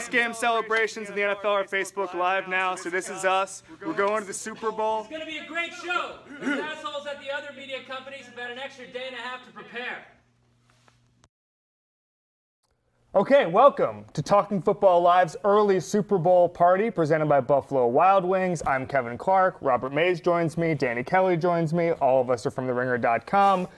post-game celebrations in the NFL are Facebook Live now, so this is us. We're going to the Super Bowl. It's going to be a great show. These assholes at the other media companies have had an extra day and a half to prepare. Okay, welcome to Talking Football Live's early Super Bowl party presented by Buffalo Wild Wings. I'm Kevin Clark. Robert Mays joins me. Danny Kelly joins me. All of us are from TheRinger.com.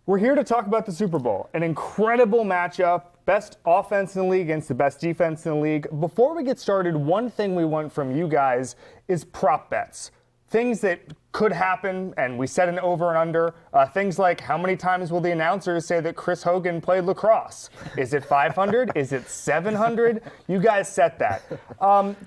We're here to talk about the Super Bowl, an incredible matchup, best offense in the league against the best defense in the league. Before we get started, one thing we want from you guys is prop bets. Things that could happen, and we set an over and under. Things like, how many times will the announcers say that Chris Hogan played lacrosse? Is it 500? Is it 700? You guys set that.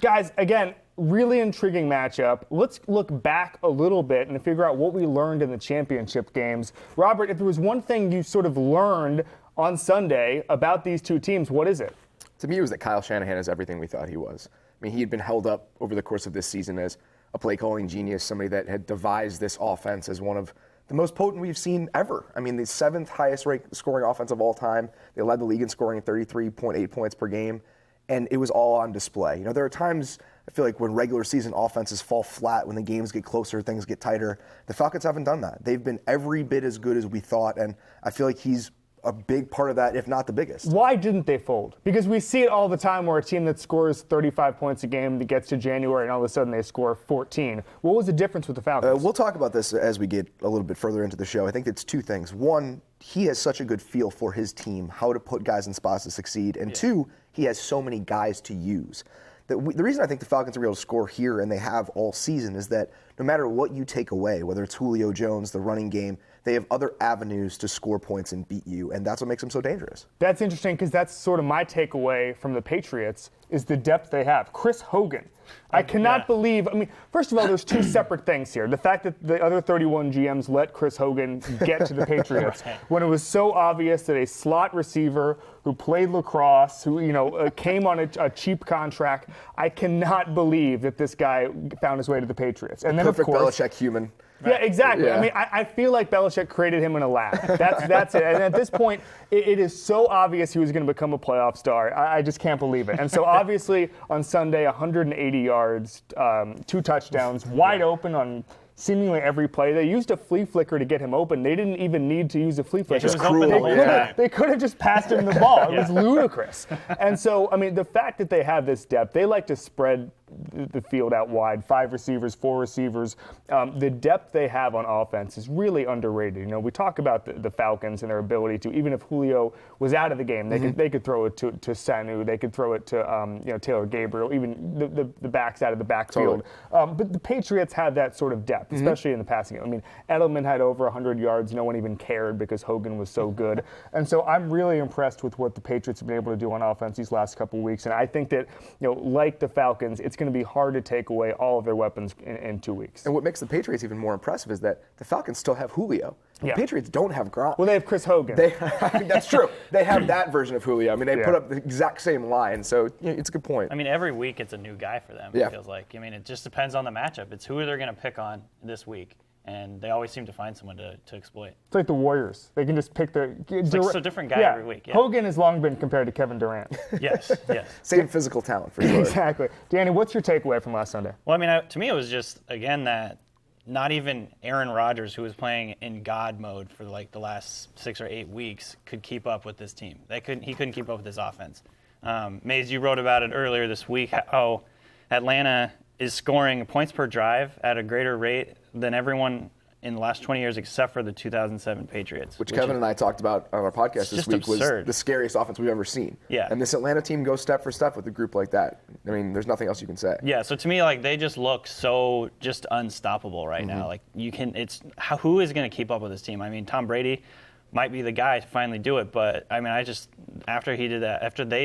Guys, again, really intriguing matchup. Let's look back a little bit and figure out what we learned in the championship games. Robert, if there was one thing you sort of learned on Sunday about these two teams, what is it? To me, it was that Kyle Shanahan is everything we thought he was. I mean, he had been held up over the course of this season as a play-calling genius, somebody that had devised this offense as one of the most potent we've seen ever. I mean, the 7th highest scoring offense of all time. They led the league in scoring at 33.8 points per game, and it was all on display. You know, there are times, I feel like, when regular season offenses fall flat, when the games get closer, things get tighter. The Falcons haven't done that. They've been every bit as good as we thought, and I feel like he's a big part of that, if not the biggest. Why didn't they fold? Because we see it all the time where a team that scores 35 points a game that gets to January and all of a sudden they score 14. What was the difference with the Falcons? We'll talk about this as we get a little bit further into the show. I think it's two things. One, he has such a good feel for his team, how to put guys in spots to succeed. And two, he has so many guys to use. The reason I think the Falcons are able to score here, and they have all season, is that no matter what you take away, whether it's Julio Jones, the running game, they have other avenues to score points and beat you, and that's what makes them so dangerous. That's interesting because that's sort of my takeaway from the Patriots is the depth they have. Chris Hogan. I cannot believe, I mean, first of all, there's two separate things here. The fact that the other 31 GMs let Chris Hogan get to the Patriots when it was so obvious that a slot receiver who played lacrosse, who, came on a cheap contract, I cannot believe that this guy found his way to the Patriots. And then, Perfect of course, Belichick human. Yeah, exactly. Yeah. I mean, I feel like Belichick created him in a lab. That's it. And at this point, it is so obvious he was going to become a playoff star. I just can't believe it. And so obviously on Sunday, 180 yards, 2 touchdowns, wide open on seemingly every play. They used a flea flicker to get him open. They didn't even need to use a flea flicker. They could have just passed him the ball. It was ludicrous. And so, I mean, the fact that they have this depth, they like to spread the field out wide, 5 receivers, 4 receivers. The depth they have on offense is really underrated. You know, we talk about the Falcons and their ability to, even if Julio was out of the game, they could throw it to Sanu, they could throw it to Taylor Gabriel, even the backs out of the backfield. Totally. But the Patriots have that sort of depth, especially in the passing game. I mean, Edelman had over 100 yards. No one even cared because Hogan was so good. And so I'm really impressed with what the Patriots have been able to do on offense these last couple of weeks. And I think that, like the Falcons, it's going to be hard to take away all of their weapons in 2 weeks. And what makes the Patriots even more impressive is that the Falcons still have Julio. The Patriots don't have Gronk. Well, they have Chris Hogan. That's true. They have that version of Julio. I mean, they put up the exact same line, so it's a good point. I mean, every week it's a new guy for them, it feels like. I mean, it just depends on the matchup. It's who they're going to pick on this week. And they always seem to find someone to exploit. It's like the Warriors. They can just pick the... It's like a different guy every week. Yeah. Hogan has long been compared to Kevin Durant. Yes. Same physical talent, for sure. Exactly. Danny, what's your takeaway from last Sunday? Well, I mean, to me it was just, again, that not even Aaron Rodgers, who was playing in God mode for like the last 6 or 8 weeks, could keep up with this team. He couldn't keep up with this offense. Mays, you wrote about it earlier this week, how Atlanta is scoring points per drive at a greater rate than everyone in the last 20 years except for the 2007 Patriots. Which Kevin and I talked about on our podcast this week absurd. Was the scariest offense we've ever seen. Yeah. And this Atlanta team goes step for step with a group like that. I mean, there's nothing else you can say. Yeah, so to me, like, they just look so just unstoppable right now. Like, who is going to keep up with this team? I mean, Tom Brady might be the guy to finally do it, but I mean, after they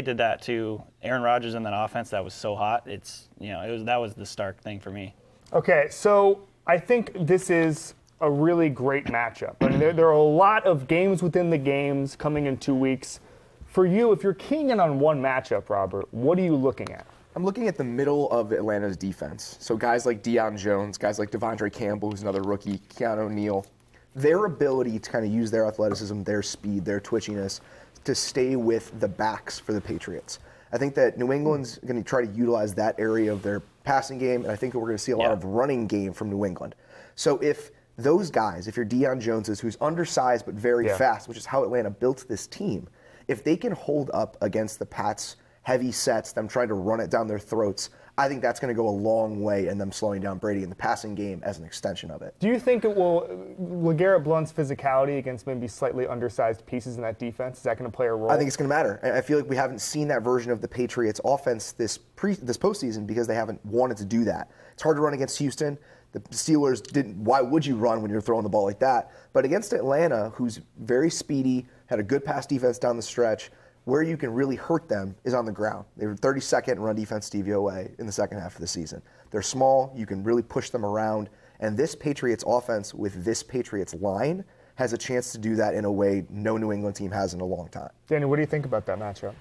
did that to Aaron Rodgers in that offense that was so hot, that was the stark thing for me. Okay, so I think this is a really great matchup. I mean, there are a lot of games within the games coming in 2 weeks. For you, if you're keying in on one matchup, Robert, what are you looking at? I'm looking at the middle of Atlanta's defense. So guys like Deion Jones, guys like Devondre Campbell, who's another rookie, Keanu Neal, their ability to kind of use their athleticism, their speed, their twitchiness to stay with the backs for the Patriots. I think that New England's going to try to utilize that area of their passing game, and I think that we're going to see a lot of running game from New England. So if those guys, if you're Deion Jones's, who's undersized but very fast, which is how Atlanta built this team, if they can hold up against the Pats' heavy sets, them trying to run it down their throats, I think that's going to go a long way in them slowing down Brady in the passing game as an extension of it. Do you think it will, LeGarrette Blount's physicality against maybe slightly undersized pieces in that defense, is that going to play a role? I think it's going to matter. I feel like we haven't seen that version of the Patriots offense this postseason because they haven't wanted to do that. It's hard to run against Houston. The Steelers didn't. Why would you run when you're throwing the ball like that? But against Atlanta, who's very speedy, had a good pass defense down the stretch, where you can really hurt them is on the ground. They were 32nd in run defense DVOA in the second half of the season. They're small. You can really push them around. And this Patriots offense with this Patriots line has a chance to do that in a way no New England team has in a long time. Danny, what do you think about that matchup?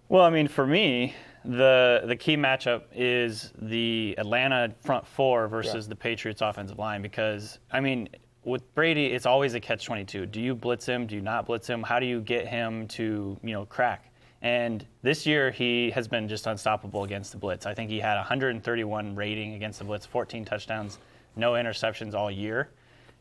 Well, I mean, for me, the key matchup is the Atlanta front four versus the Patriots offensive line because, I mean, with Brady, it's always a catch-22. Do you blitz him? Do you not blitz him? How do you get him to, crack? And this year, he has been just unstoppable against the blitz. I think he had 131 rating against the blitz, 14 touchdowns, no interceptions all year.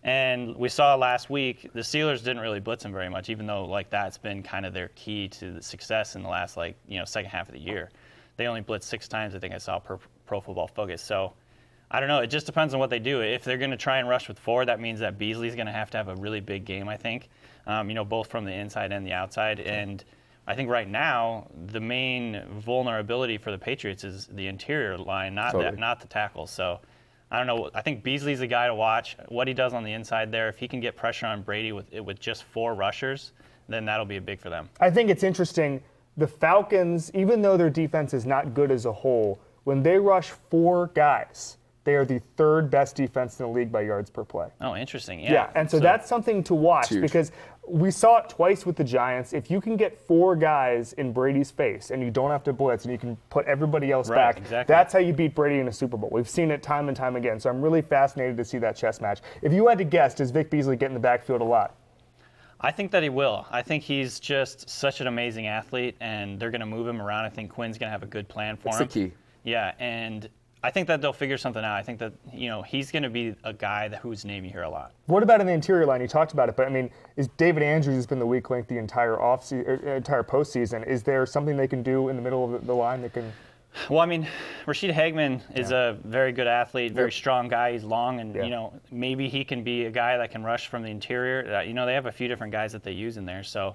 And we saw last week, the Steelers didn't really blitz him very much, even though, that's been kind of their key to the success in the last, second half of the year. They only blitzed 6 times, I think I saw, per Pro Football Focus. So, I don't know. It just depends on what they do. If they're going to try and rush with 4, that means that Beasley's going to have a really big game, I think, both from the inside and the outside. And I think right now the main vulnerability for the Patriots is the interior line, not the tackles. So I don't know. I think Beasley's the guy to watch. What he does on the inside there, if he can get pressure on Brady with just 4 rushers, then that'll be big for them. I think it's interesting. The Falcons, even though their defense is not good as a whole, when they rush 4 guys, they are the 3rd best defense in the league by yards per play. Oh, interesting. Yeah. And so that's something to watch because we saw it twice with the Giants. If you can get 4 guys in Brady's face and you don't have to blitz and you can put everybody else back, that's how you beat Brady in a Super Bowl. We've seen it time and time again. So I'm really fascinated to see that chess match. If you had to guess, does Vic Beasley get in the backfield a lot? I think that he will. I think he's just such an amazing athlete, and they're going to move him around. I think Quinn's going to have a good plan for him. That's the key. Yeah, and I think that they'll figure something out. I think that, he's going to be a guy whose name you hear a lot. What about in the interior line? You talked about it, but I mean, is David Andrews has been the weak link the entire entire postseason. Is there something they can do in the middle of the line that can? Well, I mean, Rashid Hageman is a very good athlete, very strong guy. He's long, and maybe he can be a guy that can rush from the interior. They have a few different guys that they use in there. So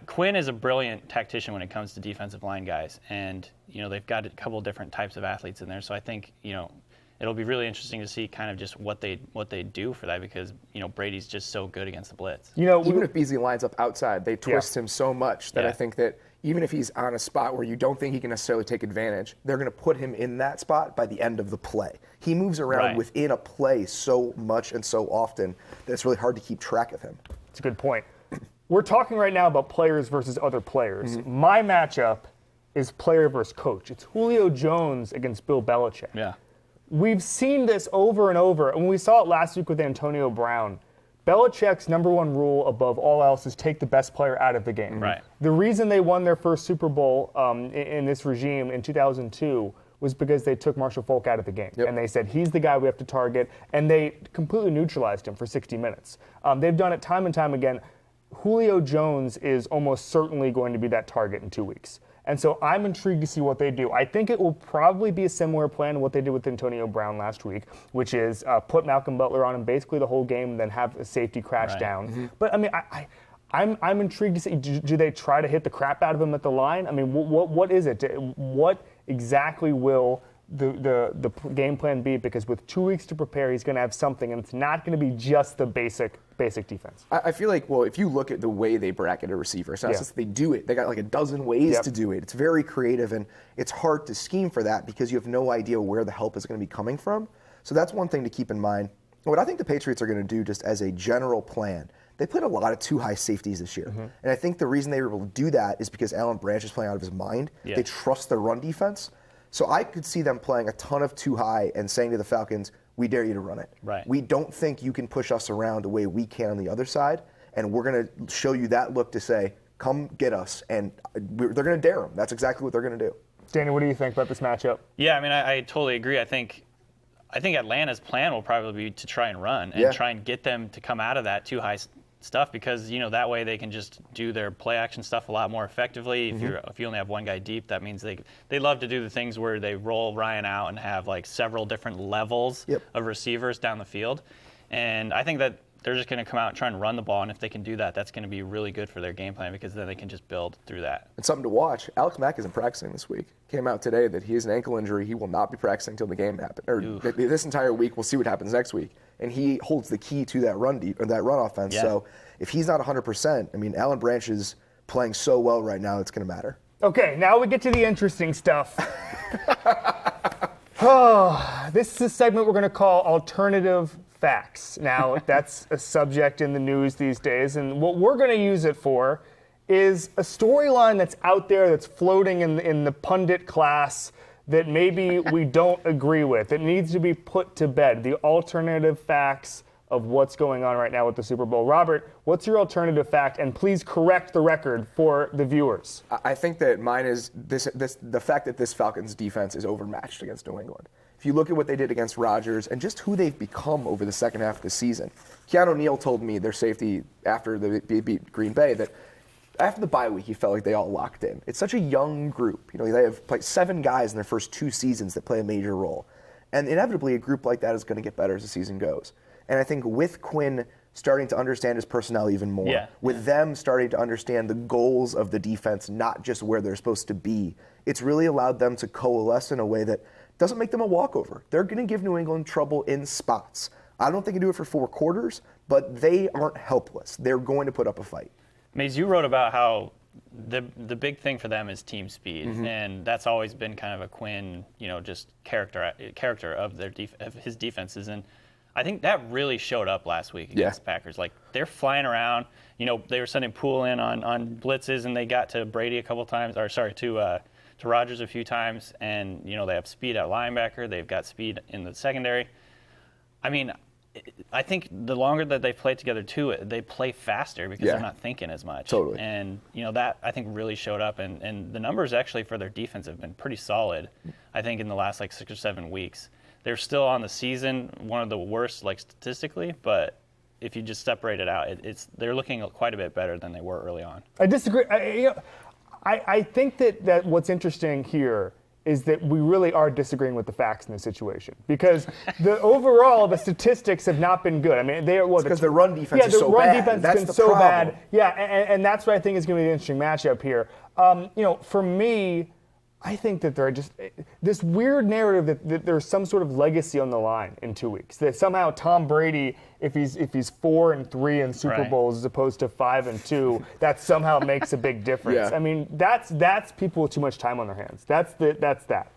Quinn is a brilliant tactician when it comes to defensive line guys, and they've got a couple different types of athletes in there. So I think it'll be really interesting to see kind of just what they do for that because Brady's just so good against the blitz. Even if Beasley lines up outside, they twist him so much that I think that even if he's on a spot where you don't think he can necessarily take advantage, they're going to put him in that spot by the end of the play. He moves around within a play so much and so often that it's really hard to keep track of him. That's a good point. We're talking right now about players versus other players. My matchup is player versus coach. It's Julio Jones against Bill Belichick. Yeah. We've seen this over and over, and we saw it last week with Antonio Brown. Belichick's number 1 rule above all else is take the best player out of the game. Right. The reason they won their first Super Bowl in this regime in 2002 was because they took Marshall Faulk out of the game. And they said, he's the guy we have to target, and they completely neutralized him for 60 minutes. They've done it time and time again. Julio Jones is almost certainly going to be that target in 2 weeks. And so I'm intrigued to see what they do. I think it will probably be a similar plan to what they did with Antonio Brown last week, which is put Malcolm Butler on him basically the whole game and then have a safety crash down. But, I mean, I'm intrigued to see, do they try to hit the crap out of him at the line? I mean, what is it? What exactly will the game plan be? Because with 2 weeks to prepare, he's going to have something, and it's not going to be just the basic defense. I feel like, if you look at the way they bracket a receiver, it's not just they do it. They got like a dozen ways to do it. It's very creative, and it's hard to scheme for that because you have no idea where the help is going to be coming from. So that's one thing to keep in mind. What I think the Patriots are going to do just as a general plan, they played a lot of too high safeties this year. And I think the reason they were able to do that is because Alan Branch is playing out of his mind. They trust their run defense. So I could see them playing a ton of too high and saying to the Falcons, we dare you to run it. Right. We don't think you can push us around the way we can on the other side, and we're going to show you that look to say, come get us, and they're going to dare them. That's exactly what they're going to do. Danny, what do you think about this matchup? Yeah, I mean, I totally agree. I think Atlanta's plan will probably be to try and run and try and get them to come out of that too high stuff, because that way they can just do their play action stuff a lot more effectively. If you only have one guy deep, that means they love to do the things where they roll Ryan out and have like several different levels of receivers down the field. And I think that they're just going to come out and try and run the ball, and if they can do that, that's going to be really good for their game plan, because then they can just build through that. And something to watch, Alex Mack isn't practicing this week. Came out today that he has an ankle injury. He will not be practicing until the game happens. Or this entire week, we'll see what happens next week. And he holds the key to that run offense. Yeah. So if he's not 100%, I mean, Alan Branch is playing so well right now, it's going to matter. Okay, now we get to the interesting stuff. This is a segment we're going to call Alternative Facts. Now, that's a subject in the news these days, and what we're going to use it for is a storyline that's out there, that's floating in the pundit class, that maybe we don't agree with. It needs to be put to bed. The alternative facts of what's going on right now with the Super Bowl. Robert, what's your alternative fact? And please correct the record for the viewers. I think that mine is the fact that this Falcons defense is overmatched against New England. If you look at what they did against Rodgers and just who they've become over the second half of the season, Keanu Neal told me, their safety, after they beat Green Bay, that after the bye week, he felt like they all locked in. It's such a young group. They have like 7 guys in their first 2 seasons that play a major role. And inevitably, a group like that is going to get better as the season goes. And I think with Quinn starting to understand his personnel even more, with them starting to understand the goals of the defense, not just where they're supposed to be, it's really allowed them to coalesce in a way that doesn't make them a walkover. They're going to give New England trouble in spots. I don't think they do it for 4 quarters, but they aren't helpless. They're going to put up a fight. Maze, you wrote about how the big thing for them is team speed, and that's always been kind of a Quinn, just character of of his defenses, and I think that really showed up last week against the Packers. Like, they're flying around. They were sending Poole in on blitzes, and they got to Brady a couple times, to Rodgers a few times, and they have speed at linebacker. They've got speed in the secondary. I mean, I think the longer that they play together too, they play faster because they're not thinking as much. Totally. And that I think really showed up, and the numbers actually for their defense have been pretty solid. I think in the last 6 or 7 weeks, they're still on the season one of the worst statistically, but if you just separate it out, they're looking quite a bit better than they were early on. I disagree. I think that what's interesting here is that we really are disagreeing with the facts in this situation, because overall the statistics have not been good. I mean, because their run defense is so bad. Yeah, the run defense has been so problem. bad. Yeah, and that's what I think is going to be an interesting matchup here. For me, I think that there are just this weird narrative that there's some sort of legacy on the line in 2 weeks. That somehow Tom Brady, if he's 4-3 in Super Bowls as opposed to 5-2, that somehow makes a big difference. Yeah. I mean, that's people with too much time on their hands. That's that.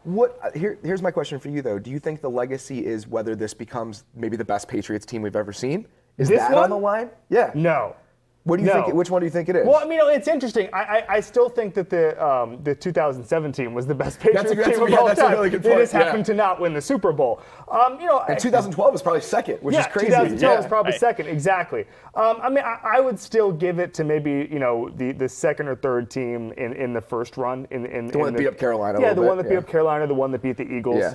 Here's my question for you though. Do you think the legacy is whether this becomes maybe the best Patriots team we've ever seen? Is this that one? on the line? Yeah. No. What do you think? Which one do you think it is? Well, I mean, it's interesting. I still think that the 2017 was the best Patriots team of all that's time. a really good point. They just happened to not win the Super Bowl. And 2012 was probably second, which is crazy. 2012 was probably second, exactly. I mean, I would still give it to maybe the second or third team in the first run. The one that beat up Carolina. Yeah, the one that beat up Carolina, the one that beat the Eagles. Yeah.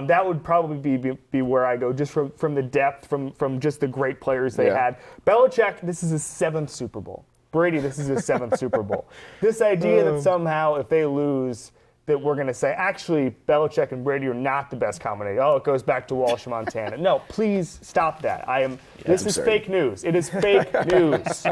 That would probably be where I go, just from the depth, from just the great players they had. Belichick, this is his 7th Super Bowl. Brady, this is his 7th Super Bowl. This idea that somehow if they lose, that we're going to say, actually, Belichick and Brady are not the best combination. Oh, it goes back to Walsh, Montana. No, please stop that. This is fake news. It is fake news.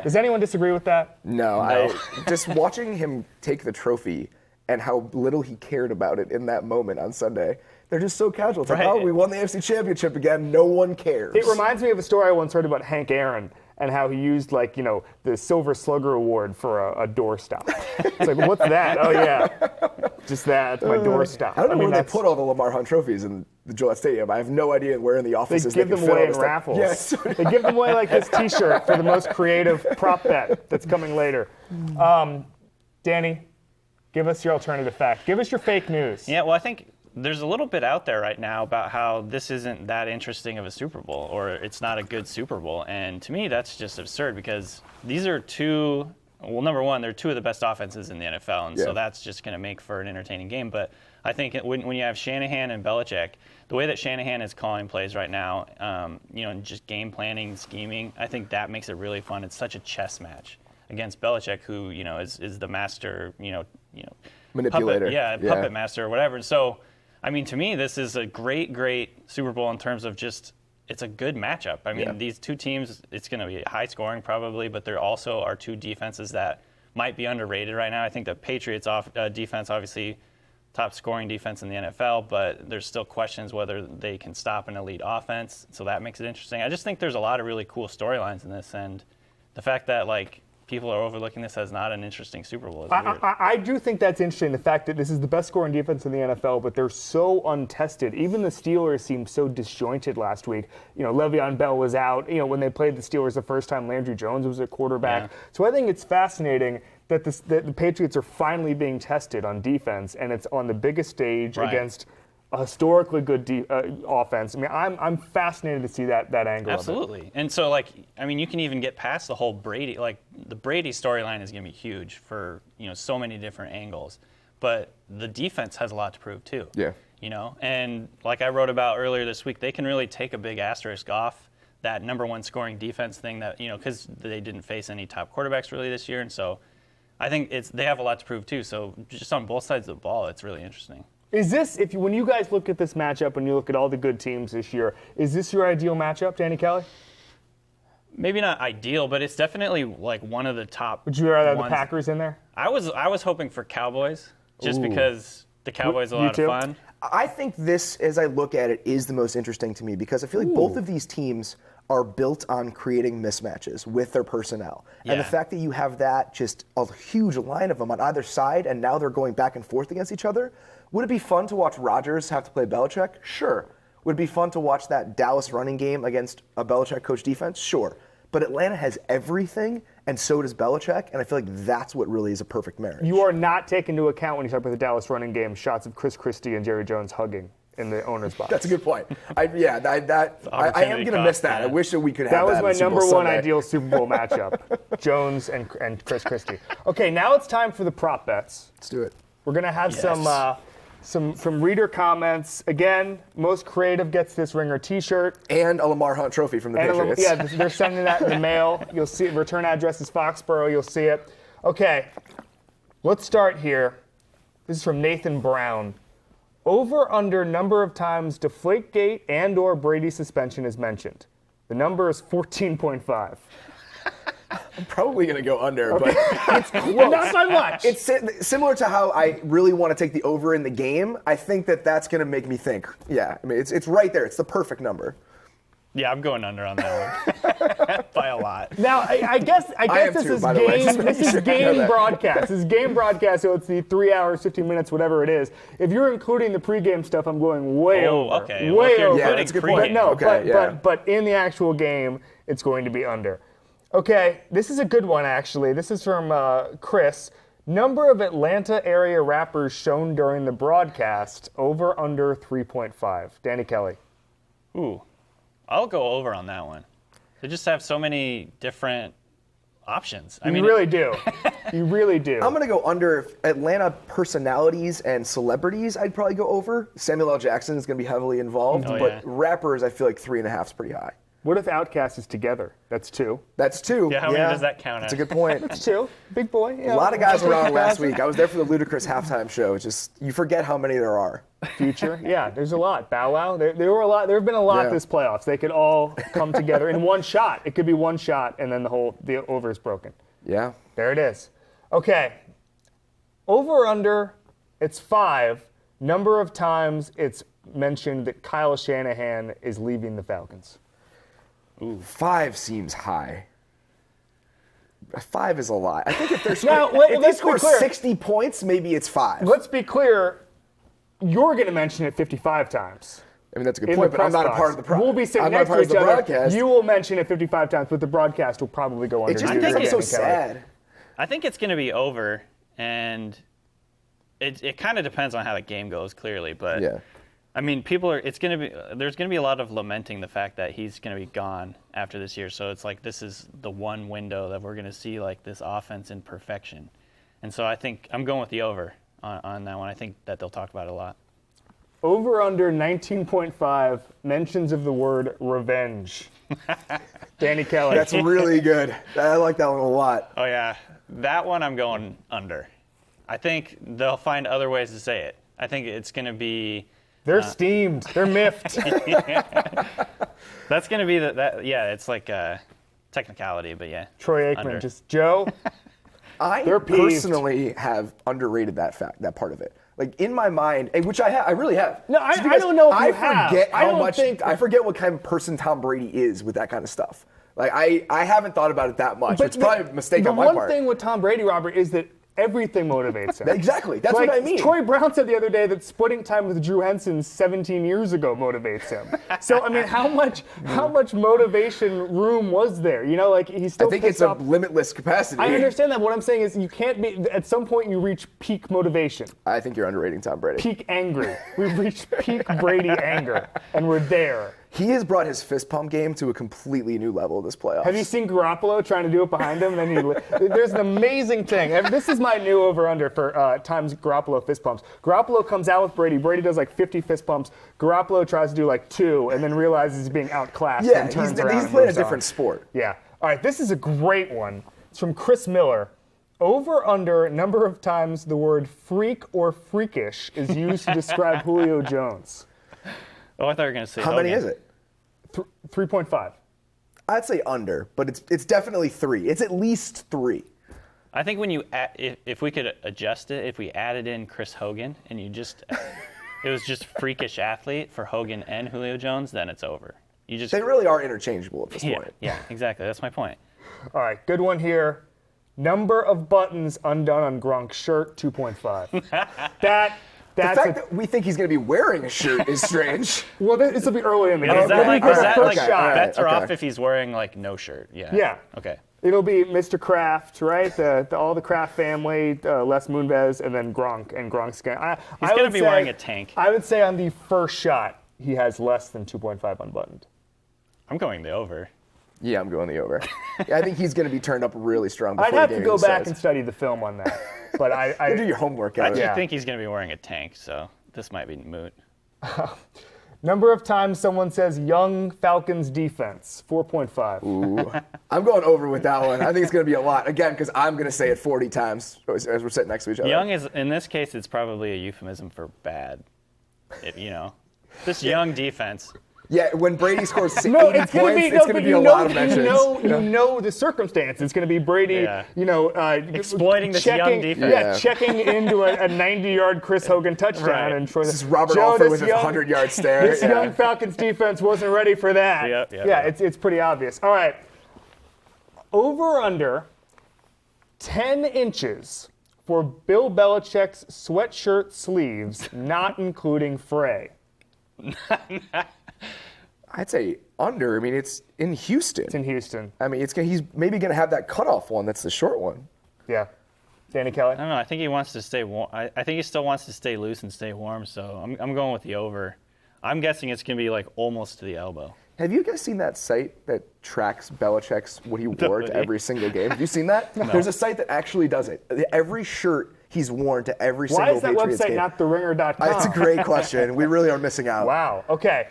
Does anyone disagree with that? No. Just watching him take the trophy and how little he cared about it in that moment on Sunday. They're just so casual. It's like, we won the AFC Championship again. No one cares. It reminds me of a story I once heard about Hank Aaron and how he used, the Silver Slugger Award for a doorstop. It's like, what's that? Oh, yeah. Just that, my doorstop. I don't know where they put all the Lamar Hunt trophies in the Gillette Stadium. I have no idea where in the offices they give them away in raffles. Yes. They give them away like this T-shirt for the most creative prop bet that's coming later. Danny, give us your alternative fact. Give us your fake news. Yeah, well, I think there's a little bit out there right now about how this isn't that interesting of a Super Bowl, or it's not a good Super Bowl. And to me, that's just absurd, because these are two well, number one, they're two of the best offenses in the NFL, and Yeah. so that's just going to make for an entertaining game. But I think when you have Shanahan and Belichick, the way that Shanahan is calling plays right now, and just game planning, scheming, I think that makes it really fun. It's such a chess match against Belichick, who is the master, Manipulator. puppet master or whatever. And so, I mean, to me, this is a great Super Bowl in terms of just. It's a good matchup. I mean, these two teams, it's going to be high scoring probably, but there also are two defenses that might be underrated right now. I think the Patriots defense, obviously, top scoring defense in the NFL, but there's still questions whether they can stop an elite offense. So that makes it interesting. I just think there's a lot of really cool storylines in this, and the fact that people are overlooking this as not an interesting Super Bowl is weird. I do think that's interesting, the fact that this is the best scoring defense in the NFL, but they're so untested. Even the Steelers seemed so disjointed last week. Le'Veon Bell was out. When they played the Steelers the first time, Landry Jones was at quarterback. Yeah. So I think it's fascinating that the Patriots are finally being tested on defense, and it's on the biggest stage against a historically good offense. I mean, I'm fascinated to see that angle. Absolutely. Of it. And so, you can even get past the whole Brady. The Brady storyline is going to be huge for, so many different angles. But the defense has a lot to prove, too. Yeah. And like I wrote about earlier this week, they can really take a big asterisk off that number one scoring defense thing that, because they didn't face any top quarterbacks really this year. And so I think they have a lot to prove, too. So just on both sides of the ball, it's really interesting. Is this, when you guys look at this matchup and you look at all the good teams this year, is this your ideal matchup, Danny Kelly? Maybe not ideal, but it's definitely one of the top. Would you rather have ones. the Packers in there? I was hoping for Cowboys, just because the Cowboys are a You lot too? of fun. I think this, as I look at it, is the most interesting to me because I feel like both of these teams are built on creating mismatches with their personnel. Yeah. And the fact that you have that, just a huge line of them on either side, and now they're going back and forth against each other. Would it be fun to watch Rodgers have to play Belichick? Sure. Would it be fun to watch that Dallas running game against a Belichick coach defense? Sure. But Atlanta has everything, and so does Belichick, and I feel like that's what really is a perfect marriage. You are not taking into account when you talk about the Dallas running game shots of Chris Christie and Jerry Jones hugging in the owner's box. That's a good point. I am going to miss that. I wish that we could have That was that my in Super number Bowl one Sunday. ideal Super Bowl matchup, Jones and Chris Christie. Okay, now it's time for the prop bets. Let's do it. We're going to have some from reader comments. Again, most creative gets this Ringer T-shirt. And a Lamar Hunt trophy from the Patriots. Yeah, they're sending that in the mail. You'll see it. Return address is Foxborough. You'll see it. Okay, let's start here. This is from Nathan Brown. Over under number of times Deflategate and or Brady suspension is mentioned. The number is 14.5. I'm probably going to go under, but It's close. Not by much. it's similar to how I really want to take the over in the game. I think that's going to make me think. Yeah, I mean, it's right there. It's the perfect number. Yeah, I'm going under on that one by a lot. Now, I guess am this too, is by the way. game. Just This making is sure you know game that. broadcast. This is game broadcast, so it's the 3 hours, 15 minutes, whatever it is. If you're including the pregame stuff, I'm going way over. Okay. Way Well, if you're over. Yeah, that's a good point. But no, Okay, but in the actual game, it's going to be under. Okay, this is a good one actually. This is from Chris. Number of Atlanta area rappers shown during the broadcast, over under 3.5. Danny Kelly. Ooh, I'll go over on that one. They just have so many different options. You really do. You really do. I'm going to go under Atlanta personalities and celebrities. I'd probably go over. Samuel L. Jackson is going to be heavily involved, Oh, but yeah. rappers, I feel like 3.5 is pretty high. What if Outkast is together? That's 2. That's 2. Yeah, how many does that count That's a as? good point. That's 2. Big boy. A lot of guys were on last week. I was there for the Ludacris halftime show. It's just, you forget how many there are. Future. Yeah, there's a lot. Bow Wow. There were a lot. There have been a lot Yeah. this playoffs. They could all come together in one shot. It could be one shot, and then the over is broken. Yeah. There it is. Okay. Over or under, it's 5. Number of times it's mentioned that Kyle Shanahan is leaving the Falcons. 5 seems high. 5 is a lot. I think if they're Now, if they let's be score clear. 60 points, maybe it's 5. Let's be clear. You're going to mention it 55 times. I mean, that's a good In point, the but I'm press not a box. part of the We'll be sitting I'm not next part to of each the other. broadcast. You will mention it 55 times, but the broadcast will probably go under. It just you, becomes so Danny Kelly. sad. I think it's going to be over, and it kind of depends on how the game goes, clearly. But Yeah. I mean, there's going to be a lot of lamenting the fact that he's going to be gone after this year. So it's like this is the one window that we're going to see like this offense in perfection. And so I think I'm going with the over on that one. I think that they'll talk about it a lot. Over under 19.5 mentions of the word revenge. Danny Kelly. That's really good. I like that one a lot. Oh, yeah. That one I'm going under. I think they'll find other ways to say it. I think it's going to be... They're steamed. They're miffed. That's going to be yeah, it's like a technicality, but yeah. Troy Aikman, under. just Joe. I They're peeved. personally have underrated that part of it. Like in my mind, which I really have. No, I Just because don't know if I you have. forget I how don't much. think- I forget what kind of person Tom Brady is with that kind of stuff. Like I haven't thought about it that much. But It's probably a mistake on my The one part. thing with Tom Brady, Robert, is that everything motivates him. Exactly. That's Like, what I mean. Troy Brown said the other day that splitting time with Drew Henson 17 years ago motivates him. So I mean, how much motivation room was there? You know, like he's still. I think pissed it's a off. limitless capacity. I understand that. What I'm saying is, you can't be. At some point, you reach peak motivation, I think you're underrating Tom Brady. peak angry. We've reached peak Brady anger, and we're there. He has brought his fist pump game to a completely new level this playoffs. Have you seen Garoppolo trying to do it behind him? There's an amazing thing. This is my new over/under for times Garoppolo fist pumps. Garoppolo comes out with Brady. Brady does like 50 fist pumps. Garoppolo tries to do like 2, and then realizes he's being outclassed. Yeah, and turns he's around and playing a moves on. different sport. Yeah. All right, this is a great one. It's from Chris Miller. Over/under number of times the word freak or freakish is used to describe Julio Jones. Oh, I thought you were going to say How Hogan. many is it? 3.5. I'd say under, but it's definitely 3. It's at least 3. I think when you if we could adjust it, if we added in Chris Hogan and it was just freakish athlete for Hogan and Julio Jones, then it's over. You just They really are interchangeable at this point. yeah, exactly. That's my point. All right, good one here. Number of buttons undone on Gronk's shirt, 2.5. That's The fact that we think he's going to be wearing a shirt is strange. well, this will be early in the game. Is that It'll be like, his is that first like shot. bets are okay. off if he's wearing like no shirt? Yeah. Yeah. Okay. It'll be Mr. Kraft, right? All the Kraft family, Les Moonves, and then Gronk. And Gronk's going He's going to be wearing a tank. I would say on the first shot, he has less than 2.5 unbuttoned. I'm going the over. Yeah, I'm going the over. Yeah, I think he's going to be turned up really strong before I'd have the to game go even back starts. and study the film on that. But You do your homework I out. do Yeah. think he's going to be wearing a tank, so this might be moot. number of times someone says young Falcons defense, 4.5. Ooh. I'm going over with that one. I think it's going to be a lot. Again, because I'm going to say it 40 times as we're sitting next to each other. Young is, in this case, it's probably a euphemism for bad. This young defense. Yeah, when Brady scores 80 No, it's going points, to be it's going to be a lot of mentions. You know the circumstance. It's going to be Brady, Yeah. Exploiting this young defense. Yeah, checking into a 90-yard Chris Hogan touchdown. Right. And for This is Robert Joe, Alford this with his young- 100-yard stare. This young Falcons defense wasn't ready for that. Yep, Yeah, it's pretty obvious. All right. Over under 10 inches for Bill Belichick's sweatshirt sleeves, not including fray. I'd say under. I mean, it's in Houston. It's in Houston. I mean, he's maybe going to have that cutoff one that's the short one. Yeah. Danny Kelly? I don't know. I think he wants to stay warm. I think he still wants to stay loose and stay warm, so I'm going with the over. I'm guessing it's going to be like almost to the elbow. Have you guys seen that site that tracks Belichick's what he wore to every single game? Have you seen that? No. There's a site that actually does it. Every shirt he's worn to every Why single is that Patriots website game. not theringer.com? That's a great question. We really are missing out. Wow. Okay.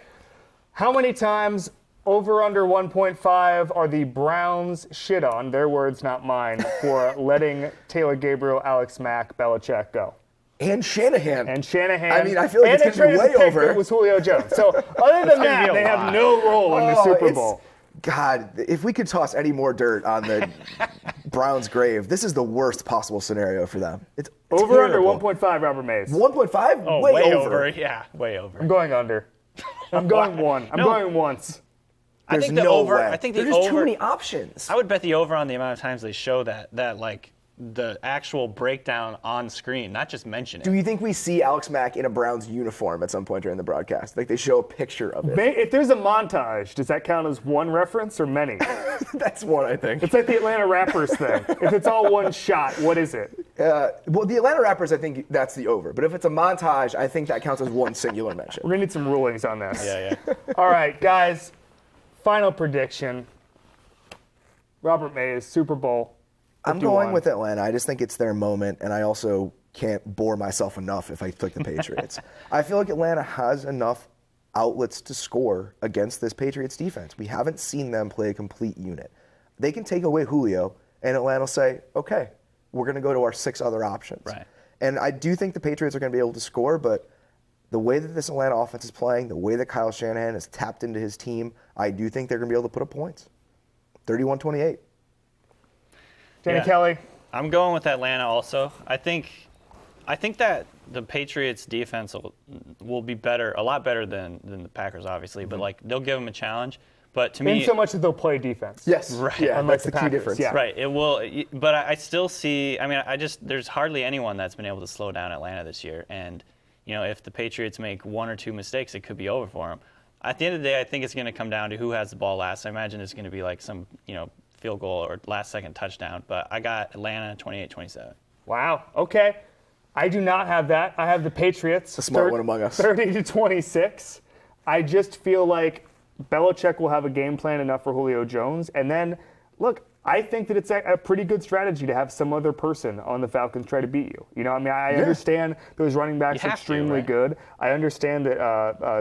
How many times over under 1.5 are the Browns shit on, their words, not mine, for letting Taylor Gabriel, Alex Mack, Belichick go? And Shanahan. And Shanahan. I mean, I feel like and it's going to be way over. It was Julio Jones. So other than that, be a they have lot. no role in the Super Bowl. God, if we could toss any more dirt on the Browns' grave, this is the worst possible scenario for them. It's Over under terrible. 1.5, Robert Mays. 1.5? Oh, way over. Yeah, way over. I'm going under. I'm going one. I'm going once. I There's think the no over. way. I think the There's just over. too many options. I would bet the over on the amount of times they show that like the actual breakdown on screen, not just mention it. Do you think we see Alex Mack in a Browns uniform at some point during the broadcast? Like they show a picture of it. If there's a montage, does that count as one reference or many? That's one, I think. It's like the Atlanta Rappers thing. If it's all one shot, what is it? Well, the Atlanta Raptors, I think that's the over. But if it's a montage, I think that counts as one singular mention. We're going to need some rulings on this. Yeah. All right, guys, final prediction. Robert Mays, Super Bowl 51. I'm going with Atlanta. I just think it's their moment, and I also can't bore myself enough if I pick the Patriots. I feel like Atlanta has enough outlets to score against this Patriots defense. We haven't seen them play a complete unit. They can take away Julio, and Atlanta will say, okay, we're going to go to our 6 other options. Right. And I do think the Patriots are going to be able to score, but the way that this Atlanta offense is playing, the way that Kyle Shanahan has tapped into his team, I do think they're going to be able to put up points. 31-28. Danny Kelly. I'm going with Atlanta also. I think that the Patriots defense will be better, a lot better than the Packers, obviously, but like they'll give them a challenge. But to me, in so much that they'll play defense. Yes. Right. Yeah, Unlike that's the key Packers, difference. yeah. Right, it will, but I still see. I mean, there's hardly anyone that's been able to slow down Atlanta this year, and if the Patriots make 1 or 2 mistakes, it could be over for them. At the end of the day, I think it's going to come down to who has the ball last. I imagine it's going to be like some field goal or last-second touchdown, but I got Atlanta 28-27. Wow. Okay. I do not have that. I have the Patriots. A smart one among us. 30-26. I just feel like Belichick will have a game plan enough for Julio Jones. And then, look, I think that it's a pretty good strategy to have some other person on the Falcons try to beat you. I understand those running backs are extremely good. I understand that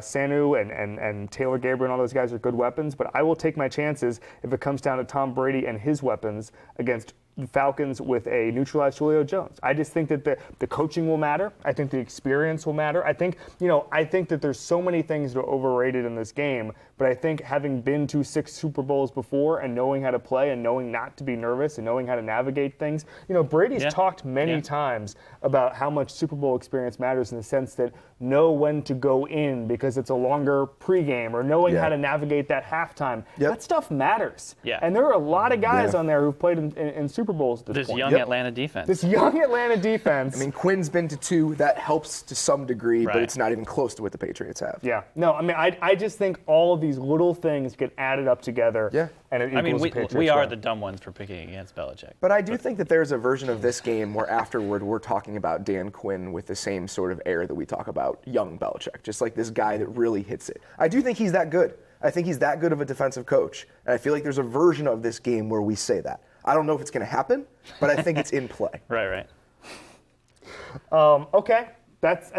Sanu and Taylor Gabriel and all those guys are good weapons, but I will take my chances if it comes down to Tom Brady and his weapons against the Falcons with a neutralized Julio Jones. I just think that the coaching will matter. I think the experience will matter. I think that there's so many things that are overrated in this game, but I think having been to 6 Super Bowls before and knowing how to play and knowing not to be nervous and knowing how to navigate things, Brady's talked many times about how much Super Bowl experience matters in the sense that know when to go in because it's a longer pregame or knowing how to navigate that halftime. That stuff matters. Yeah. And there are a lot of guys on there who've played in Super Bowls at this point. Young Atlanta defense. This young Atlanta defense. I mean, Quinn's been to 2. That helps to some degree, but Right. it's not even close to what the Patriots have. Yeah. No, I mean, I just think all of these little things get added up together. Yeah. And it equals the Patriots we are win. the dumb ones for picking against Belichick. But I do think that there's a version of this game where afterward we're talking about Dan Quinn with the same sort of air that we talk about young Belichick, just like this guy that really hits it. I do think he's that good. I think he's that good of a defensive coach. And I feel like there's a version of this game where we say that. I don't know if it's going to happen, but I think it's in play. Right. Okay. That's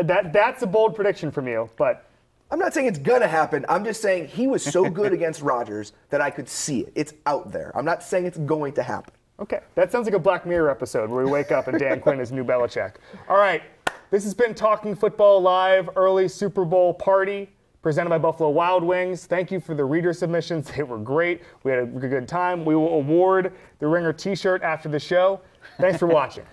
a bold prediction from you, but I'm not saying it's going to happen. I'm just saying he was so good against Rodgers that I could see it. It's out there. I'm not saying it's going to happen. okay. That sounds like a Black Mirror episode where we wake up and Dan Quinn is new Belichick. All right. This has been Talking Football Live early Super Bowl party presented by Buffalo Wild Wings. Thank you for the reader submissions. They were great. We had a good time. We will award the Ringer t-shirt after the show. Thanks for watching.